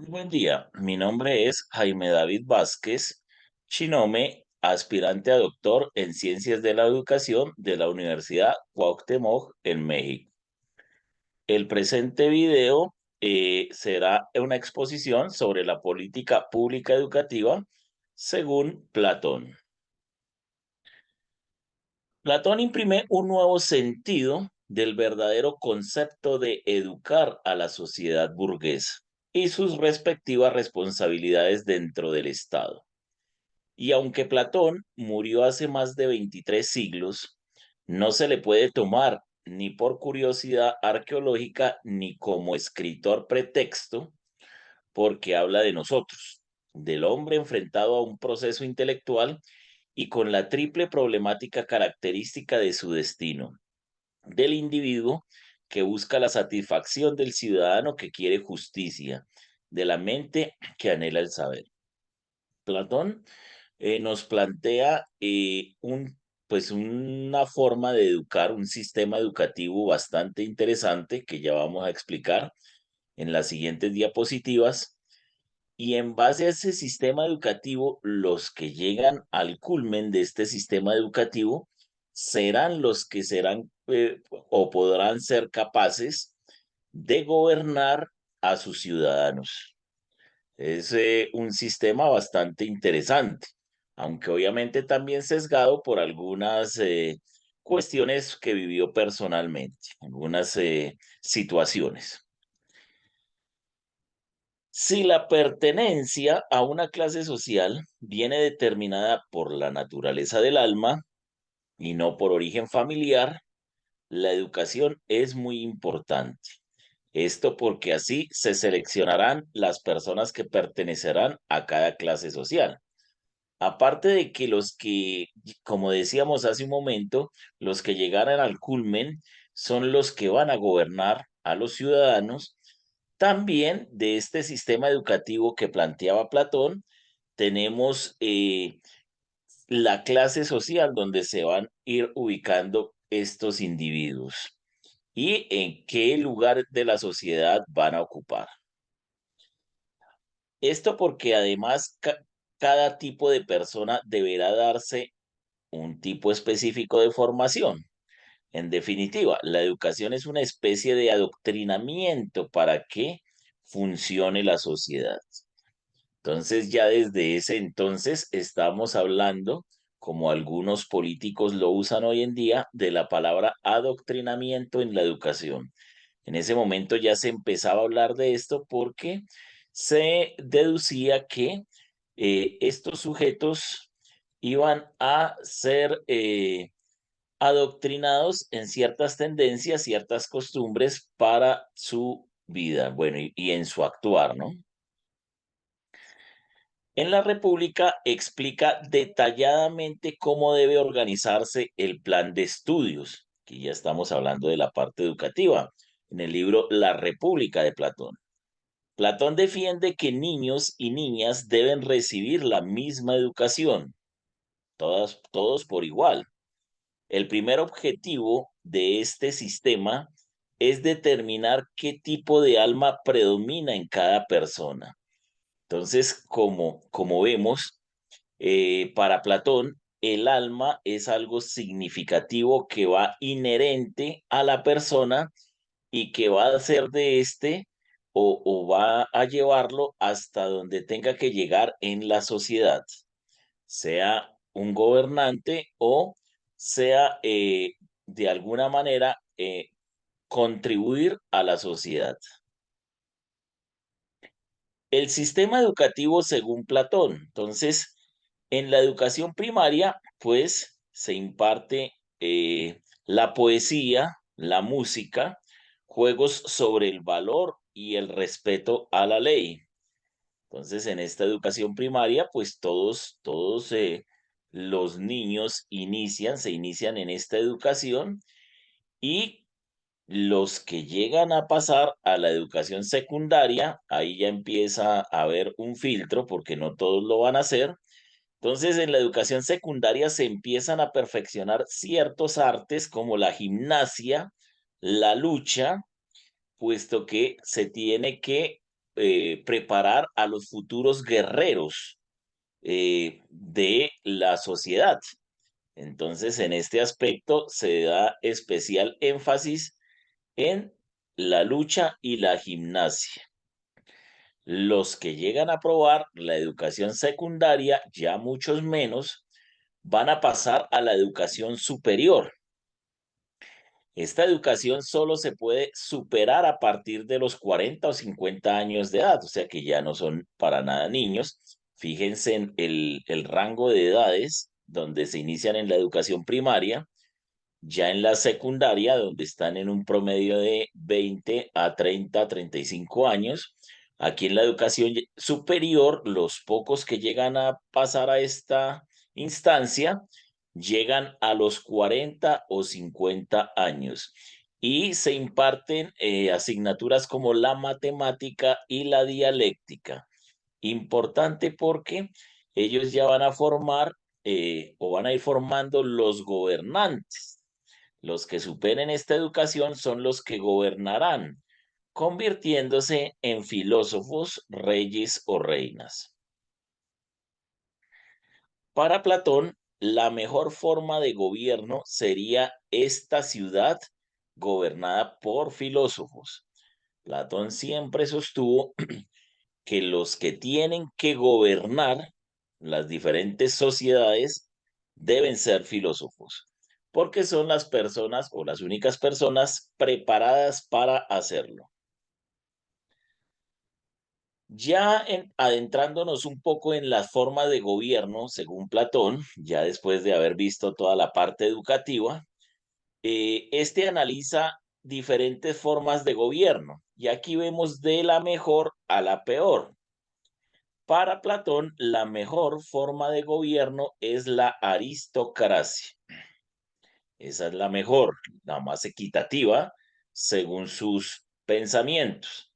Buen día, mi nombre es Jaime David Vázquez Chinome, aspirante a doctor en Ciencias de la Educación de la Universidad Cuauhtémoc en México. El presente video será una exposición sobre la política pública educativa según Platón. Platón imprime un nuevo sentido del verdadero concepto de educar a la sociedad burguesa y sus respectivas responsabilidades dentro del Estado. Y aunque Platón murió hace más de 23 siglos, no se le puede tomar ni por curiosidad arqueológica ni como escritor pretexto, porque habla de nosotros, del hombre enfrentado a un proceso intelectual y con la triple problemática característica de su destino, del individuo que busca la satisfacción del ciudadano que quiere justicia, de la mente que anhela el saber. Platón nos plantea pues una forma de educar, un sistema educativo bastante interesante que ya vamos a explicar en las siguientes diapositivas. Y en base a ese sistema educativo, los que llegan al culmen de este sistema educativo serán los que serán o podrán ser capaces de gobernar a sus ciudadanos. Es un sistema bastante interesante, aunque obviamente también sesgado por algunas cuestiones que vivió personalmente, algunas situaciones. Si la pertenencia a una clase social viene determinada por la naturaleza del alma y no por origen familiar, la educación es muy importante. Esto porque así se seleccionarán las personas que pertenecerán a cada clase social. Aparte de que los que, como decíamos hace un momento, los que llegaran al culmen son los que van a gobernar a los ciudadanos, también de este sistema educativo que planteaba Platón, tenemos la clase social donde se van a ir ubicando estos individuos y en qué lugar de la sociedad van a ocupar. Esto porque además cada tipo de persona deberá darse un tipo específico de formación. En definitiva, la educación es una especie de adoctrinamiento para que funcione la sociedad. Entonces, ya desde ese entonces estamos hablando, como algunos políticos lo usan hoy en día, de la palabra adoctrinamiento en la educación. En ese momento ya se empezaba a hablar de esto porque se deducía que estos sujetos iban a ser adoctrinados en ciertas tendencias, ciertas costumbres para su vida, bueno, y en su actuar, ¿no? En la República explica detalladamente cómo debe organizarse el plan de estudios, que ya estamos hablando de la parte educativa, en el libro La República de Platón. Platón defiende que niños y niñas deben recibir la misma educación, todos por igual. El primer objetivo de este sistema es determinar qué tipo de alma predomina en cada persona. Entonces, como vemos, para Platón, el alma es algo significativo que va inherente a la persona y que va a hacer de este o va a llevarlo hasta donde tenga que llegar en la sociedad, sea un gobernante o sea de alguna manera contribuir a la sociedad. El sistema educativo según Platón. Entonces, en la educación primaria, pues se imparte la poesía, la música, juegos sobre el valor y el respeto a la ley. Entonces, en esta educación primaria, pues todos los niños se inician en esta educación y los que llegan a pasar a la educación secundaria, ahí ya empieza a haber un filtro porque no todos lo van a hacer. Entonces, en la educación secundaria se empiezan a perfeccionar ciertos artes como la gimnasia, la lucha, puesto que se tiene que preparar a los futuros guerreros de la sociedad. Entonces, en este aspecto se da especial énfasis en la lucha y la gimnasia. Los que llegan a aprobar la educación secundaria, ya muchos menos, van a pasar a la educación superior. Esta educación solo se puede superar a partir de los 40 o 50 años de edad, o sea que ya no son para nada niños. Fíjense en el rango de edades donde se inician en la educación primaria, ya en la secundaria, donde están en un promedio de 20 a 30, 35 años. Aquí en la educación superior, los pocos que llegan a pasar a esta instancia llegan a los 40 o 50 años y se imparten asignaturas como la matemática y la dialéctica. Importante porque ellos ya van a formar o van a ir formando los gobernantes. Los que superen esta educación son los que gobernarán, convirtiéndose en filósofos, reyes o reinas. Para Platón, la mejor forma de gobierno sería esta ciudad gobernada por filósofos. Platón siempre sostuvo que los que tienen que gobernar las diferentes sociedades deben ser filósofos, porque son las personas o las únicas personas preparadas para hacerlo. Ya adentrándonos un poco en las formas de gobierno, según Platón, ya después de haber visto toda la parte educativa, este analiza diferentes formas de gobierno y aquí vemos de la mejor a la peor. Para Platón, la mejor forma de gobierno es la aristocracia. Esa es la mejor, la más equitativa, según sus pensamientos.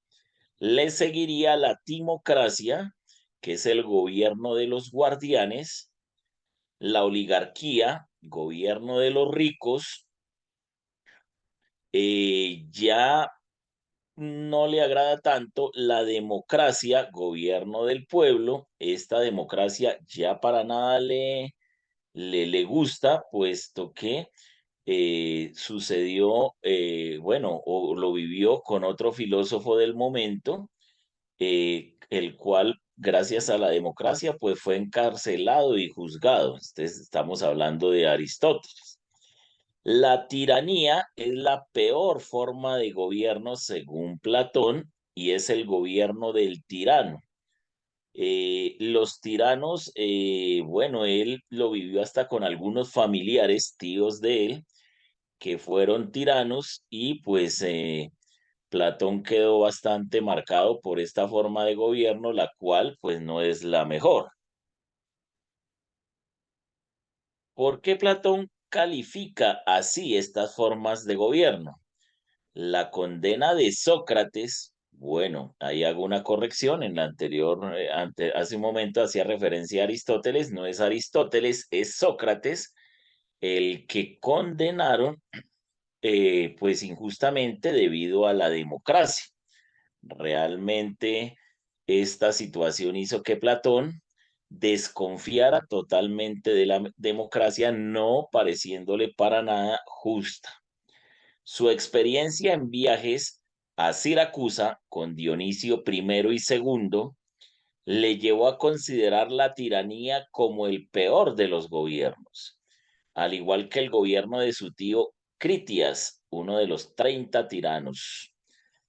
Le seguiría la timocracia, que es el gobierno de los guardianes, la oligarquía, gobierno de los ricos, ya no le agrada tanto la democracia, gobierno del pueblo. Esta democracia ya para nada le gusta, puesto que sucedió, bueno, o lo vivió con otro filósofo del momento, el cual, gracias a la democracia, pues fue encarcelado y juzgado. Estamos hablando de Aristóteles. La tiranía es la peor forma de gobierno según Platón y es el gobierno del tirano. Los tiranos, bueno, él lo vivió hasta con algunos familiares, tíos de él, que fueron tiranos y pues Platón quedó bastante marcado por esta forma de gobierno, la cual pues no es la mejor. ¿Por qué Platón califica así estas formas de gobierno? La condena de Sócrates, bueno, ahí hago una corrección, en la anterior, hace un momento hacía referencia a Aristóteles, no es Aristóteles, es Sócrates, el que condenaron pues injustamente debido a la democracia. Realmente esta situación hizo que Platón desconfiara totalmente de la democracia, no pareciéndole para nada justa. Su experiencia en viajes a Siracusa con Dionisio I y II le llevó a considerar la tiranía como el peor de los gobiernos, al igual que el gobierno de su tío Critias, uno de los 30 tiranos.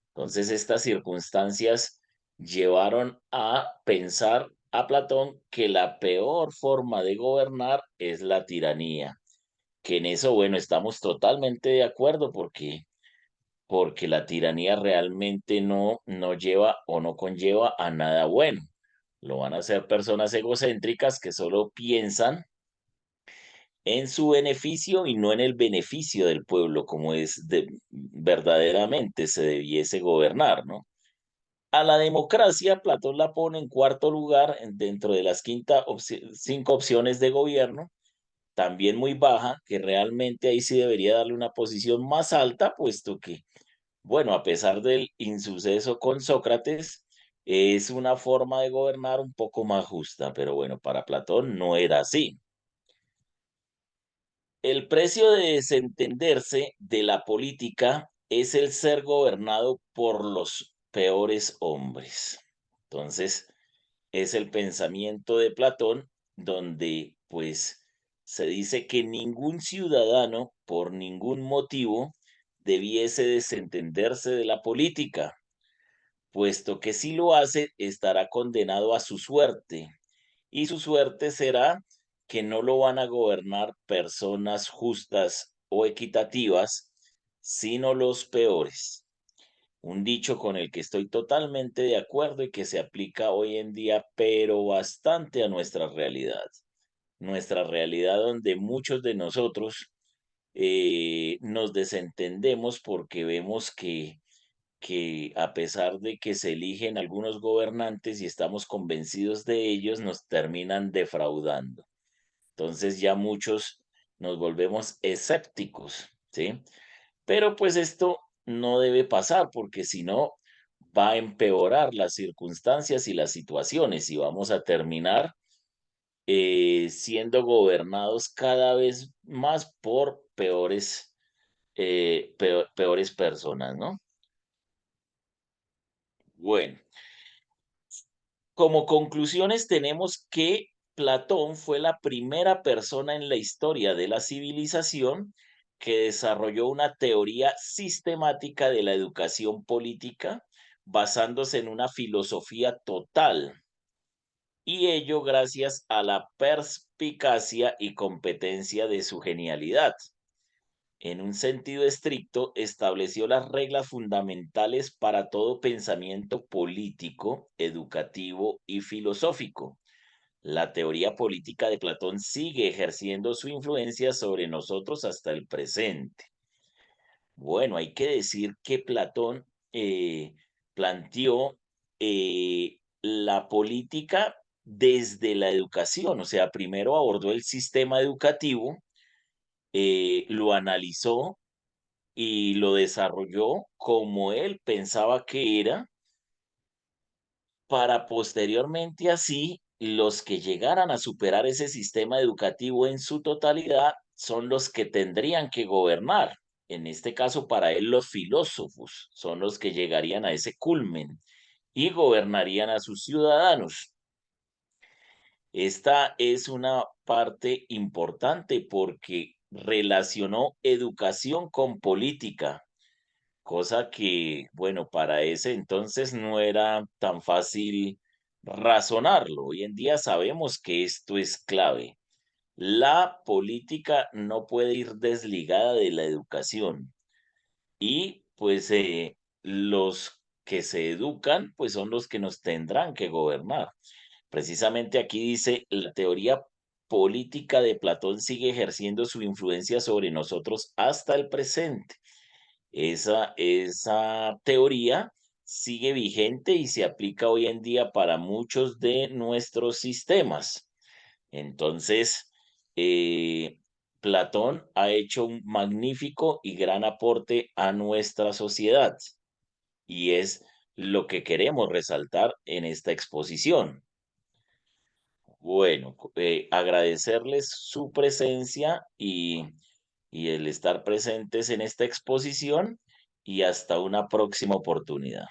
Entonces, estas circunstancias llevaron a pensar a Platón que la peor forma de gobernar es la tiranía, que en eso, bueno, estamos totalmente de acuerdo porque la tiranía realmente no lleva o no conlleva a nada bueno. Lo van a hacer personas egocéntricas que solo piensan en su beneficio y no en el beneficio del pueblo, como verdaderamente se debiese gobernar, ¿no? A la democracia, Platón la pone en cuarto lugar dentro de las 5 opciones de gobierno, también muy baja, que realmente ahí sí debería darle una posición más alta, puesto que, bueno, a pesar del insuceso con Sócrates, Es una forma de gobernar un poco más justa, pero bueno, para Platón no era así. El precio de desentenderse de la política es el ser gobernado por los peores hombres. Entonces, es el pensamiento de Platón, donde pues se dice que ningún ciudadano, por ningún motivo, debiese desentenderse de la política, puesto que si lo hace, estará condenado a su suerte, y su suerte será que no lo van a gobernar personas justas o equitativas, sino los peores. Un dicho con el que estoy totalmente de acuerdo y que se aplica hoy en día, pero bastante a nuestra realidad donde muchos de nosotros nos desentendemos porque vemos que a pesar de que se eligen algunos gobernantes y estamos convencidos de ellos, nos terminan defraudando. Entonces ya muchos nos volvemos escépticos, ¿sí? Pero pues esto no debe pasar porque si no va a empeorar las circunstancias y las situaciones y vamos a terminar siendo gobernados cada vez más por peores personas, ¿no? Bueno, como conclusiones tenemos que Platón fue la primera persona en la historia de la civilización que desarrolló una teoría sistemática de la educación política basándose en una filosofía total, y ello gracias a la perspicacia y competencia de su genialidad. En un sentido estricto, estableció las reglas fundamentales para todo pensamiento político, educativo y filosófico. La teoría política de Platón sigue ejerciendo su influencia sobre nosotros hasta el presente. Bueno, hay que decir que Platón planteó la política desde la educación, o sea, primero abordó el sistema educativo, lo analizó y lo desarrolló como él pensaba que era, para posteriormente así los que llegaran a superar ese sistema educativo en su totalidad son los que tendrían que gobernar. En este caso, para él, los filósofos son los que llegarían a ese culmen y gobernarían a sus ciudadanos. Esta es una parte importante porque relacionó educación con política, cosa que, bueno, para ese entonces no era tan fácil razonarlo. Hoy en día sabemos que esto es clave. La política no puede ir desligada de la educación y pues los que se educan pues son los que nos tendrán que gobernar. Precisamente aquí dice, la teoría política de Platón sigue ejerciendo su influencia sobre nosotros hasta el presente. Esa teoría sigue vigente y se aplica hoy en día para muchos de nuestros sistemas. Entonces, Platón ha hecho un magnífico y gran aporte a nuestra sociedad y es lo que queremos resaltar en esta exposición. Bueno, agradecerles su presencia y el estar presentes en esta exposición y hasta una próxima oportunidad.